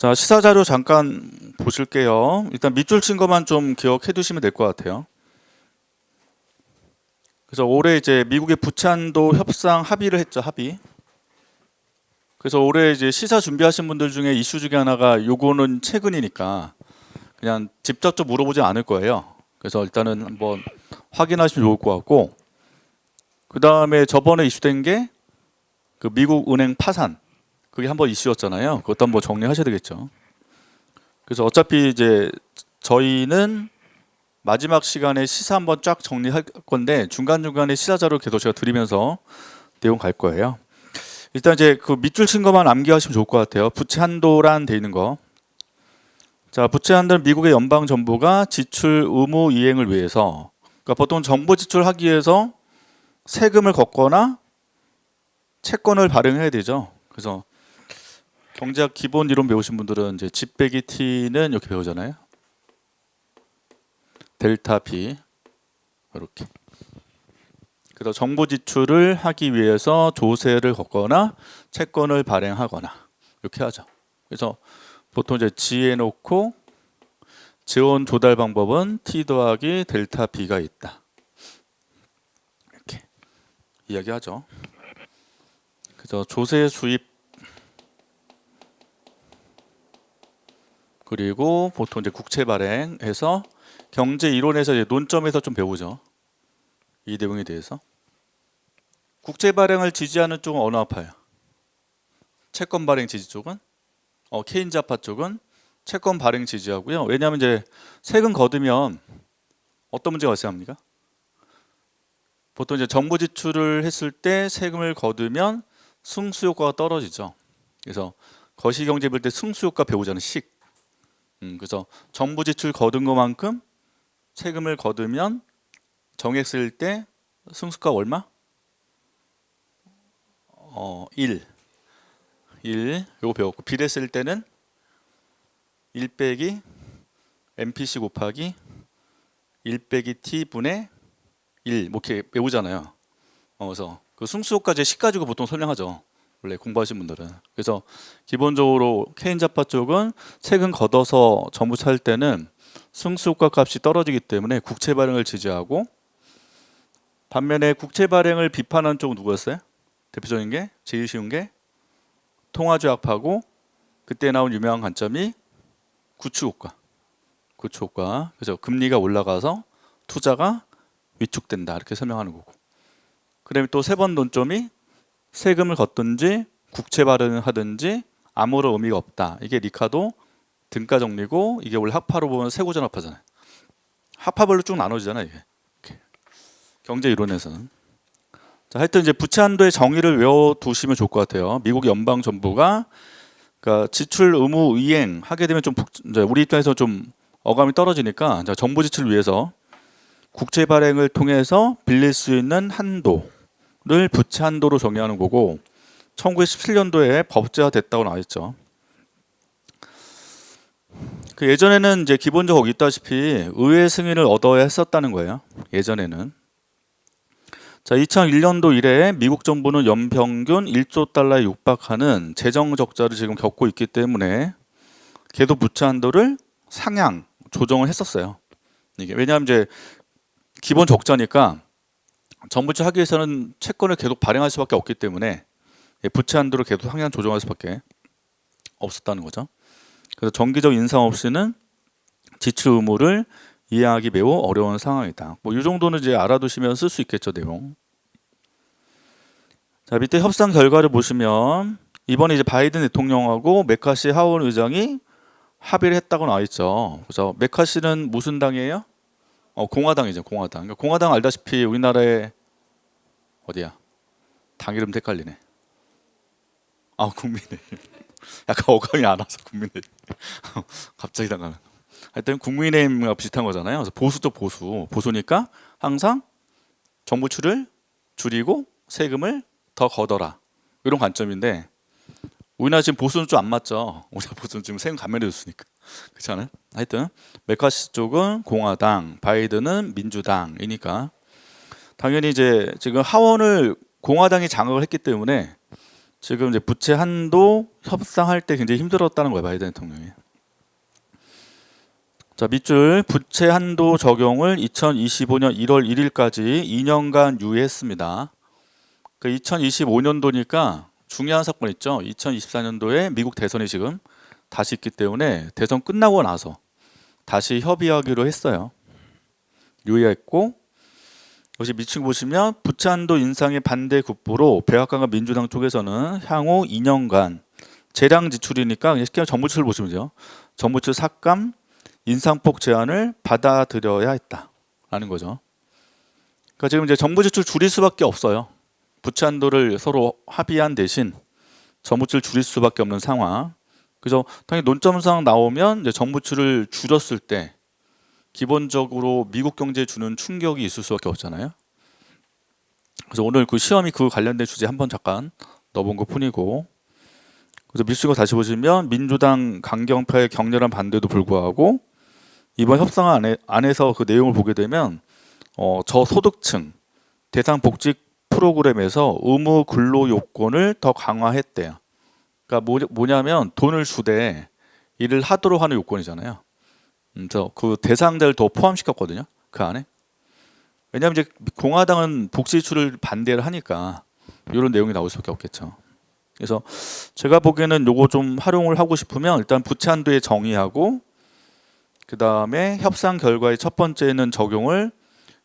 자, 시사 자료 잠깐 보실게요. 일단 밑줄 친 것만 좀 기억해 두시면 될 것 같아요. 그래서 올해 이제 미국의 부채한도 협상 합의를 했죠, 합의. 그래서 올해 이제 시사 준비하신 분들 중에 이슈 중에 하나가 요거는 최근이니까 그냥 직접적 물어보지 않을 거예요. 그래서 일단은 한번 확인하시면 좋을 것 같고, 그 다음에 저번에 이슈된 게 그 미국 은행 파산, 그게 한번 이슈였잖아요. 그것도 한번 정리하셔야 되겠죠. 그래서 어차피 이제 저희는 마지막 시간에 시사 한번 쫙 정리할 건데 중간중간에 시사 자료 계속 제가 드리면서 내용 갈 거예요. 일단 이제 그 밑줄 친 것만 암기하시면 좋을 것 같아요. 부채 한도란 돼 있는 거. 자, 부채 한도는 미국의 연방 정부가 지출 의무 이행을 위해서, 그러니까 보통 정부 지출하기 위해서 세금을 걷거나 채권을 발행해야 되죠. 그래서 경제학 기본 이론 배우신 분들은 이제 집 빼기 t는 이렇게 배우잖아요. 델타 B 이렇게. 그래서 정부 지출을 하기 위해서 조세를 걷거나 채권을 발행하거나 이렇게 하죠. 그래서 보통 이제 G에 놓고 재원 조달 방법은 T 더하기 델타 B가 있다. 이렇게 이야기하죠. 그래서 조세 수입 그리고 보통 이제 국채 발행해서 경제 이론에서 이제 논점에서 좀 배우죠. 이 내용에 대해서. 국채 발행을 지지하는 쪽은 어느 아파요? 채권 발행 지지 쪽은? 케인즈아파 쪽은 채권 발행 지지하고요. 왜냐하면 이제 세금 거두면 어떤 문제가 발생합니까? 보통 이제 정부 지출을 했을 때 세금을 거두면 승수 효과가 떨어지죠. 그래서 거시경제 볼 때 승수 효과 배우잖아요. 식. 그래서 정부 지출 거둔 것만큼 세금을 거두면 정액 쓸 때 승수가 얼마? 1. 요거 배웠고, 비례 쓸 때는 1 빼기 MPC 곱하기 1 빼기 T분의 1 뭐 이렇게 배우잖아요. 그래서 그 승수효과제 식 가지고 보통 설명하죠. 원래 공부하신 분들은. 그래서 기본적으로 케인즈아파 쪽은 세금 걷어서 정부 찰 때는 승수효과 값이 떨어지기 때문에 국채 발행을 지지하고, 반면에 국채 발행을 비판하는 쪽은 누구였어요? 대표적인 게 제일 쉬운 게 통화조약파고, 그때 나온 유명한 관점이 구축효과. 그래서 금리가 올라가서 투자가 위축된다 이렇게 설명하는 거고. 그다음에 또 세 번 논점이 세금을 걷든지 국채 발행을 하든지 아무런 의미가 없다. 이게 리카도 등가 정리고, 이게 원래 합파로 보면 세고전합파잖아요. 합파별로 쭉 나눠지잖아요. 이게 경제 이론에서는. 자, 하여튼 이제 부채 한도의 정의를 외워두시면 좋을 것 같아요. 미국 연방 정부가 그러니까 지출 의무 이행 하게 되면 좀 이제 우리 입장에서 좀 어감이 떨어지니까, 자, 정부 지출을 위해서 국채 발행을 통해서 빌릴 수 있는 한도를 부채 한도로 정의하는 거고, 1917년도에 법제화됐다고 나와 있죠. 그 예전에는 이제 기본적으로 거기 있다시피 의회 승인을 얻어야 했었다는 거예요. 예전에는. 자, 2001년도 이래 미국 정부는 연평균 1조 달러에 육박하는 재정 적자를 지금 겪고 있기 때문에 계속 부채 한도를 상향 조정을 했었어요. 이게 왜냐하면 이제 기본 적자니까 정부 지출하기 위해서는 채권을 계속 발행할 수밖에 없기 때문에 부채 한도를 계속 상향 조정할 수밖에 없었다는 거죠. 그래서 정기적 인상 없이는 지출 의무를 이해하기 매우 어려운 상황이다. 뭐 이 정도는 이제 알아두시면 쓸 수 있겠죠, 내용. 자, 밑에 협상 결과를 보시면 이번에 이제 바이든 대통령하고 메카시 하원 의장이 합의를 했다고 나와 있죠. 그래서 메카시는 무슨 당이에요? 공화당이죠, 공화당. 그러니까 공화당 알다시피 우리나라에 어디야? 당 이름 헷갈리네. 국민의힘. 약간 어감이 안 와서 국민의힘. 갑자기 당하는. 하여튼 국민의힘과 비슷한 거잖아요. 그래서 보수적 보수니까 항상 정부 출을 줄이고 세금을 더 걷어라, 이런 관점인데, 우리나라 지금 보수는 좀 안 맞죠. 우리나라 보수는 지금 세금 감면해줬으니까. 그렇지 않아요? 하여튼 메카시 쪽은 공화당, 바이든은 민주당이니까 당연히 이제 지금 하원을 공화당이 장악을 했기 때문에 지금 이제 부채 한도 협상할 때 굉장히 힘들었다는 거예요, 바이든 대통령이. 자, 밑줄 부채 한도 적용을 2025년 1월 1일까지 2년간 유예했습니다. 그 2025년도니까 중요한 사건 있죠. 2024년도에 미국 대선이 지금 다시 있기 때문에 대선 끝나고 나서 다시 협의하기로 했어요. 유예했고, 여기 밑줄 보시면 부채 한도 인상의 반대 급부로 백악관과 민주당 쪽에서는 향후 2년간 재량 지출이니까 그냥 쉽게 정부 지출 보시면 돼요. 정부 지출 삭감, 인상폭 제한을 받아들여야 했다라는 거죠. 그러니까 지금 이제 정부 지출 줄일 수밖에 없어요. 부채 한도를 서로 합의한 대신 정부 지출 줄일 수밖에 없는 상황. 그래서 당연히 논점상 나오면 이제 정부 지출을 줄였을 때 기본적으로 미국 경제에 주는 충격이 있을 수밖에 없잖아요. 그래서 오늘 그 시험이 그 관련된 주제 한번 잠깐 넣어본 것 뿐이고, 그래서 밀수가 다시 보시면 민주당 강경파의 격렬한 반대도 불구하고 이번 협상 안에서 그 내용을 보게 되면 저소득층 대상 복직 프로그램에서 의무 근로 요건을 더 강화했대요. 그러니까 뭐냐면 돈을 주되 일을 하도록 하는 요건이잖아요. 그래서 그 대상자를 더 포함시켰거든요, 그 안에. 왜냐하면 이제 공화당은 복지 지출을 반대를 하니까 이런 내용이 나올 수밖에 없겠죠. 그래서 제가 보기에는 요거 좀 활용을 하고 싶으면 일단 부채 한도에 정의하고, 그 다음에 협상 결과의 첫 번째는 적용을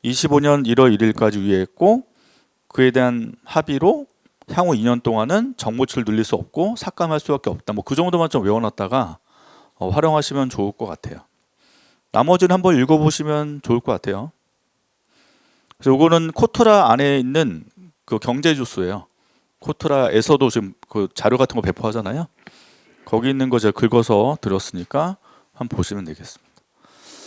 25년 1월 1일까지 유예했고, 그에 대한 합의로 향후 2년 동안은 정부 지출을 늘릴 수 없고 삭감할 수밖에 없다. 뭐 그 정도만 좀 외워놨다가 활용하시면 좋을 것 같아요. 나머지는 한번 읽어보시면 좋을 것 같아요. 그래서 요거는 코트라 안에 있는 그 경제 주수예요. 코트라에서도 지금 그 자료 같은 거 배포하잖아요. 거기 있는 거 제가 긁어서 드렸으니까 한번 보시면 되겠습니다.